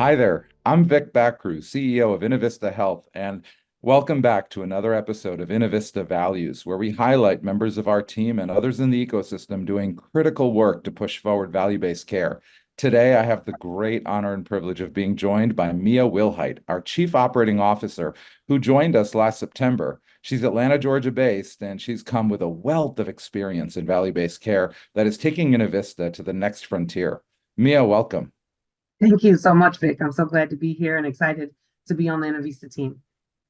Hi there. I'm Vic Bakhru, CEO of Innovista Health, and welcome back to another episode of Innovista Values, where we highlight members of our team and others in the ecosystem doing critical work to push forward value-based care. Today, I have the great honor and privilege of being joined by Mia Willhite, our Chief Operating Officer, who joined us last September. She's Atlanta, Georgia based, and she's come with a wealth of experience in value-based care that is taking Innovista to the next frontier. Mia, welcome. Thank you so much, Vic. I'm so glad to be here and excited to be on the Innovista team.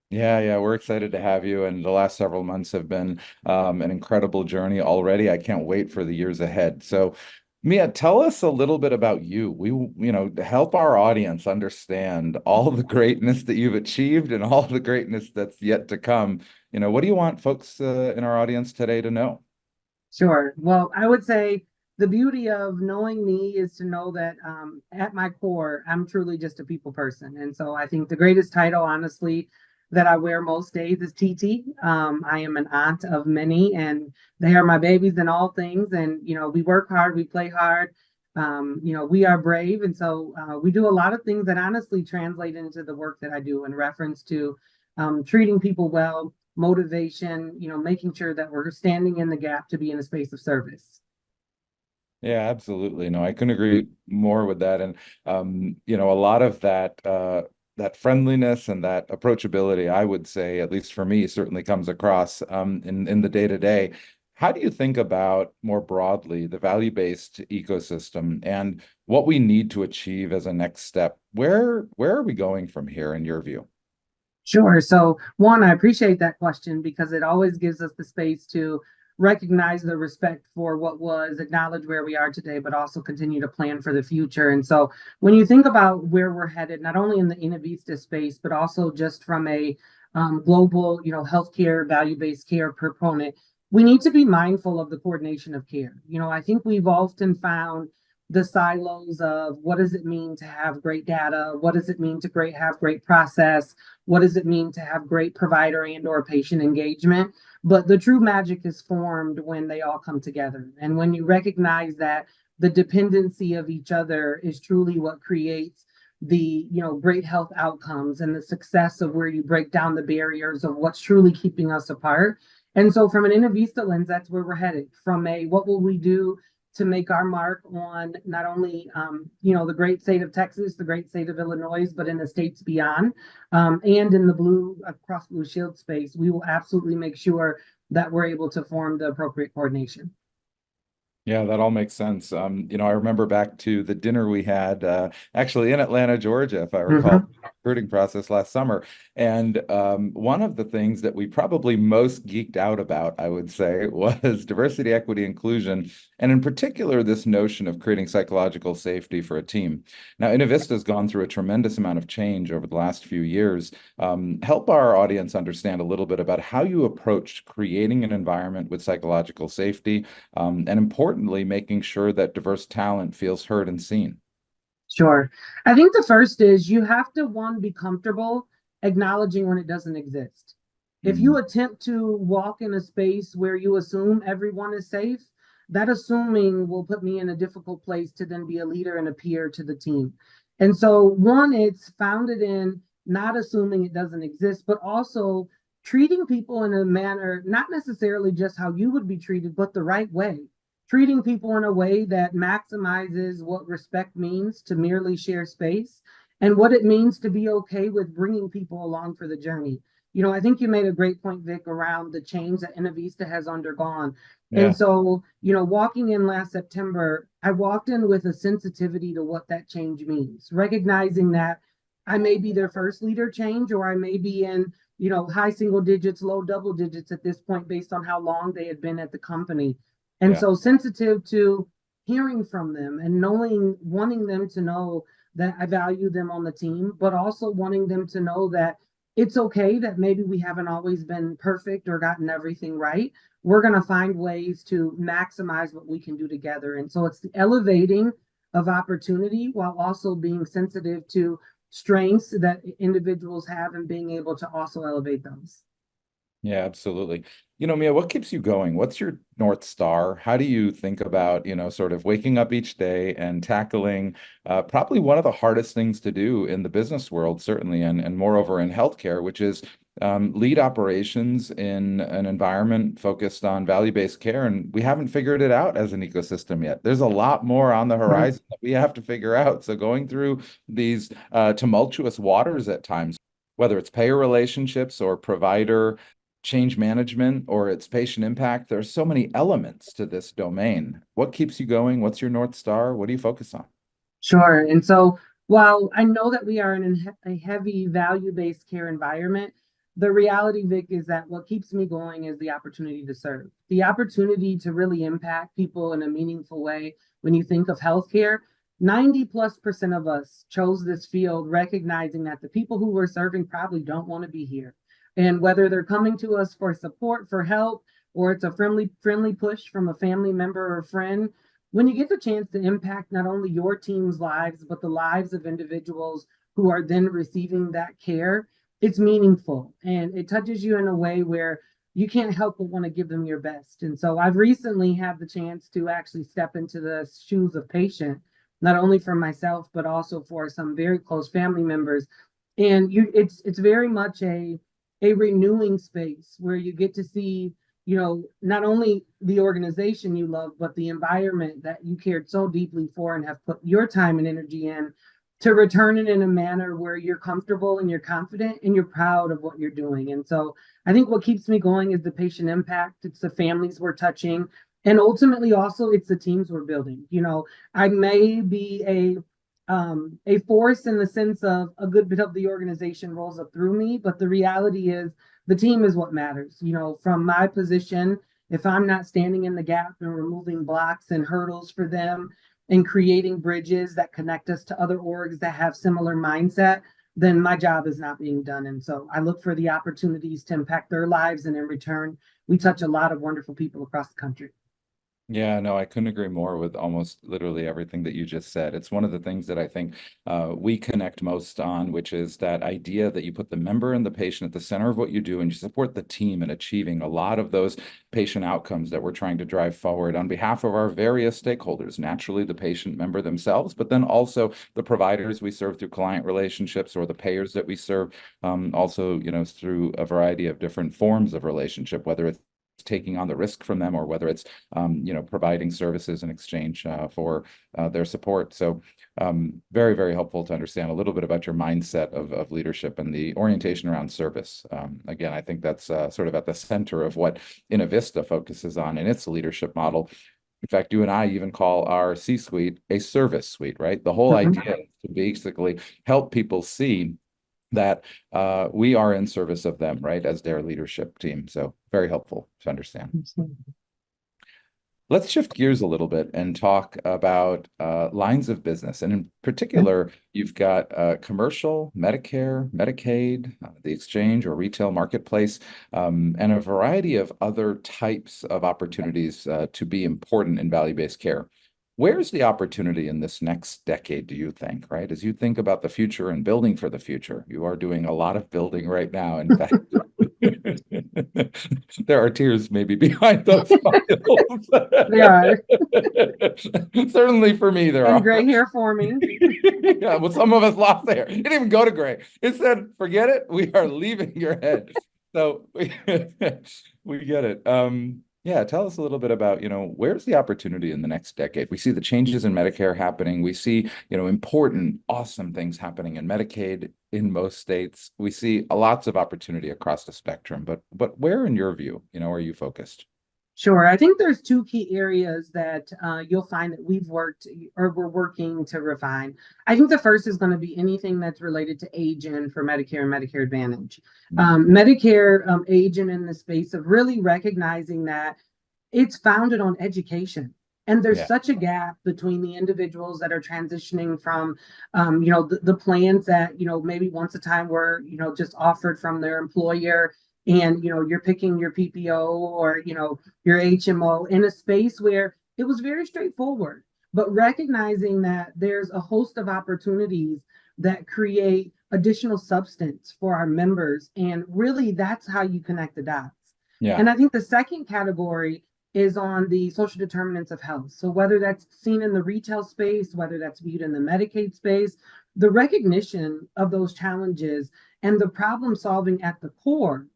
Yeah, we're excited to have you. And the last several months have been an incredible journey already. I can't wait for the years ahead. So, Mia, tell us a little bit about you. Help our audience understand all the greatness that you've achieved and all the greatness that's yet to come. What do you want folks in our audience today to know? Sure. Well, I would say the beauty of knowing me is to know that at my core, I'm truly just a people person. And so I think the greatest title, honestly, that I wear most days is TT. I am an aunt of many, and they are my babies in all things. And, we work hard, we play hard. We are brave. And so we do a lot of things that honestly translate into the work that I do in reference to treating people well, motivation, making sure that we're standing in the gap to be in a space of service. Yeah, absolutely. No, I couldn't agree more with that. And a lot of that friendliness and that approachability, I would say, at least for me, certainly comes across in the day to day. How do you think about more broadly the value-based ecosystem and what we need to achieve as a next step? Where are we going from here in your view? Sure. So, one, I appreciate that question because it always gives us the space to recognize the respect for what was, acknowledge where we are today, but also continue to plan for the future. And so, when you think about where we're headed, not only in the Innovista space, but also just from a global, healthcare value-based care proponent, we need to be mindful of the coordination of care. I think we've often found the silos of what does it mean to have great data? What does it mean to have great process? What does it mean to have great provider and or patient engagement? But the true magic is formed when they all come together. And when you recognize that the dependency of each other is truly what creates the great health outcomes and the success of where you break down the barriers of what's truly keeping us apart. And so from an Innovista lens, that's where we're headed. From a what will we do to make our mark on not only the great state of Texas, the great state of Illinois, but in the states beyond, and in the across Blue Shield space, we will absolutely make sure that we're able to form the appropriate coordination. Yeah, that all makes sense. I remember back to the dinner we had actually in Atlanta, Georgia, if I recall, Mhm. the recruiting process last summer. And one of the things that we probably most geeked out about, I would say, was diversity, equity, inclusion, and in particular, this notion of creating psychological safety for a team. Now, Innovista has gone through a tremendous amount of change over the last few years. Help our audience understand a little bit about how you approached creating an environment with psychological safety and importantly, making sure that diverse talent feels heard and seen. Sure. I think the first is you have to, one, be comfortable acknowledging when it doesn't exist. If you Mm, attempt to walk in a space where you assume everyone is safe, that assuming will put me in a difficult place to then be a leader and a peer to the team. And so, one, it's founded in not assuming it doesn't exist, but also treating people in a manner, not necessarily just how you would be treated, but the right way, treating people in a way that maximizes what respect means to merely share space and what it means to be okay with bringing people along for the journey. I think you made a great point, Vic, around the change that Innovista has undergone. And yeah, so, walking in last September, I walked in with a sensitivity to what that change means, recognizing that I may be their first leader change, or I may be in, high single digits, low double digits at this point, based on how long they had been at the company. And yeah. so sensitive to hearing from them and wanting them to know that I value them on the team, but also wanting them to know that it's okay that maybe we haven't always been perfect or gotten everything right. We're going to find ways to maximize what we can do together. And so it's the elevating of opportunity while also being sensitive to strengths that individuals have and being able to also elevate those. Yeah, absolutely. Mia, what keeps you going? What's your North Star? How do you think about, sort of waking up each day and tackling probably one of the hardest things to do in the business world, certainly, and moreover in healthcare, which is lead operations in an environment focused on value-based care. And we haven't figured it out as an ecosystem yet. There's a lot more on the Right. horizon that we have to figure out. So going through these tumultuous waters at times, whether it's payer relationships or provider change management or its patient impact. There are so many elements to this domain. What keeps you going? What's your North Star? What do you focus on? Sure. And so while I know that we are in a heavy value-based care environment, the reality, Vic, is that what keeps me going is the opportunity to serve, the opportunity to really impact people in a meaningful way. When you think of healthcare, 90+% of us chose this field recognizing that the people who we're serving probably don't want to be here. And whether they're coming to us for support, for help, or it's a friendly push from a family member or friend, when you get the chance to impact not only your team's lives, but the lives of individuals who are then receiving that care, it's meaningful and it touches you in a way where you can't help but want to give them your best. And so I've recently had the chance to actually step into the shoes of patient, not only for myself, but also for some very close family members. And it's very much a renewing space where you get to see, not only the organization you love, but the environment that you cared so deeply for and have put your time and energy in, to return it in a manner where you're comfortable and you're confident and you're proud of what you're doing. And so I think what keeps me going is the patient impact. It's the families we're touching. And ultimately also it's the teams we're building. I may be a force in the sense of a good bit of the organization rolls up through me, but the reality is the team is what matters. From my position, if I'm not standing in the gap and removing blocks and hurdles for them and creating bridges that connect us to other orgs that have similar mindset, then my job is not being done. And so I look for the opportunities to impact their lives. And in return, we touch a lot of wonderful people across the country. Yeah, no, I couldn't agree more with almost literally everything that you just said. It's one of the things that I think we connect most on, which is that idea that you put the member and the patient at the center of what you do, and you support the team in achieving a lot of those patient outcomes that we're trying to drive forward on behalf of our various stakeholders, naturally the patient member themselves, but then also the providers we serve through client relationships or the payers that we serve, also, through a variety of different forms of relationship, whether it's taking on the risk from them or whether it's providing services in exchange for their support. So very, very helpful to understand a little bit about your mindset of leadership and the orientation around service. Again, I think that's sort of at the center of what Innovista focuses on in its leadership model. In fact, you and I even call our C-suite a service suite, right? The whole Mhm. idea is to basically help people see that we are in service of them, right, as their leadership team. So very helpful to understand. Let's shift gears a little bit and talk about lines of business. And in particular, you've got commercial, Medicare, Medicaid, the exchange or retail marketplace, and a variety of other types of opportunities to be important in value-based care. Where's the opportunity in this next decade, do you think, right? As you think about the future and building for the future, you are doing a lot of building right now. In fact, there are tears maybe behind those smiles. They are. Certainly for me, there And are. gray hair forming. Yeah, well, some of us lost there. It didn't even go to gray. It said, forget it. We are leaving your head. So we get it. Yeah, tell us a little bit about, where's the opportunity in the next decade? We see the changes in Medicare happening. We see, important, awesome things happening in Medicaid in most states. We see lots of opportunity across the spectrum, but where, in your view, are you focused? Sure. I think there's two key areas that you'll find that we've worked or we're working to refine. I think the first is going to be anything that's related to age-in for Medicare and Medicare Advantage. Medicare age-in in the space of really recognizing that it's founded on education. And there's Yeah. such a gap between the individuals that are transitioning from, the plans that, maybe once a time were, just offered from their employer and you're picking your PPO or your HMO in a space where it was very straightforward, but recognizing that there's a host of opportunities that create additional substance for our members, and really that's how you connect the dots. Yeah. And I think the second category is on the social determinants of health. So whether that's seen in the retail space, whether that's viewed in the Medicaid space, the recognition of those challenges and the problem solving at the core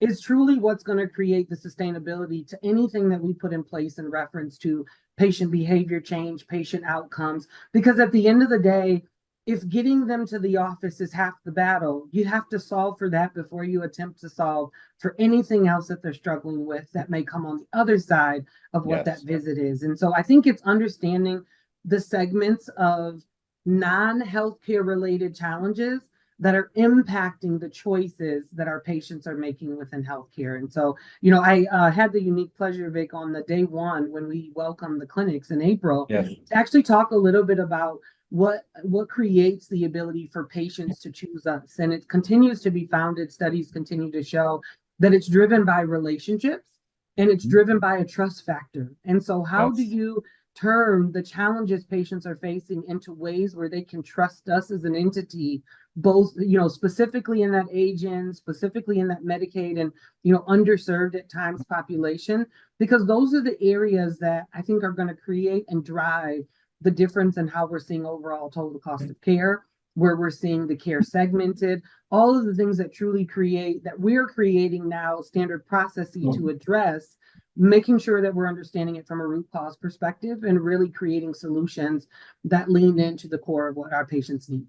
is truly what's going to create the sustainability to anything that we put in place in reference to patient behavior change, patient outcomes. Because at the end of the day, if getting them to the office is half the battle, you have to solve for that before you attempt to solve for anything else that they're struggling with that may come on the other side of what that Yes. visit is. And so I think it's understanding the segments of non-healthcare related challenges that are impacting the choices that our patients are making within healthcare. And so, I had the unique pleasure, Vic, on the day one when we welcomed the clinics in April, Yes. to actually talk a little bit about what creates the ability for patients to choose us. And it continues to be founded, studies continue to show that it's driven by relationships and it's driven by a trust factor. And so how do Yes. you turn the challenges patients are facing into ways where they can trust us as an entity, both, specifically in that age-in, specifically in that Medicaid and, underserved at times population, because those are the areas that I think are going to create and drive the difference in how we're seeing overall total cost of care, where we're seeing the care segmented, all of the things that truly create that we're creating now standard processes to address, making sure that we're understanding it from a root cause perspective and really creating solutions that lean into the core of what our patients need.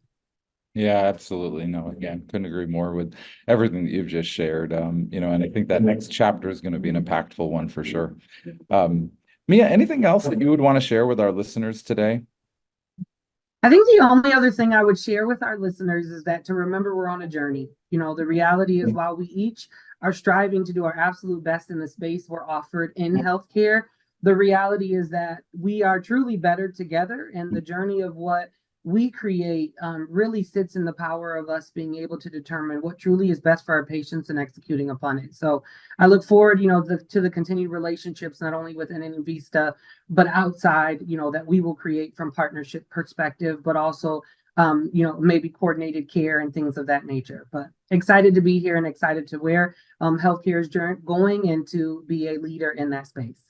Yeah, absolutely. No, again, couldn't agree more with everything that you've just shared. And I think that next chapter is going to be an impactful one for sure. Mia, anything else that you would want to share with our listeners today? I think the only other thing I would share with our listeners is that to remember we're on a journey. The reality is while we each are striving to do our absolute best in the space we're offered in healthcare, the reality is that we are truly better together, and the journey of what we create really sits in the power of us being able to determine what truly is best for our patients and executing upon it. So I look forward, to the continued relationships, not only within Innovista, but outside, that we will create from partnership perspective, but also, maybe coordinated care and things of that nature. But excited to be here and excited to where healthcare is going and to be a leader in that space.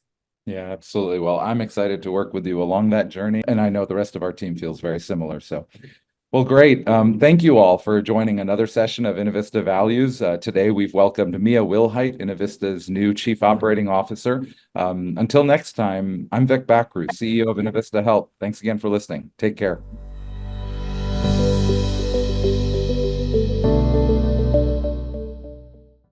Yeah, absolutely. Well, I'm excited to work with you along that journey, and I know the rest of our team feels very similar. So, well, great. Thank you all for joining another session of Innovista Values. Today, we've welcomed Mia Willhite, Innovista's new Chief Operating Officer. Until next time, I'm Vic Bakhru, CEO of Innovista Health. Thanks again for listening. Take care.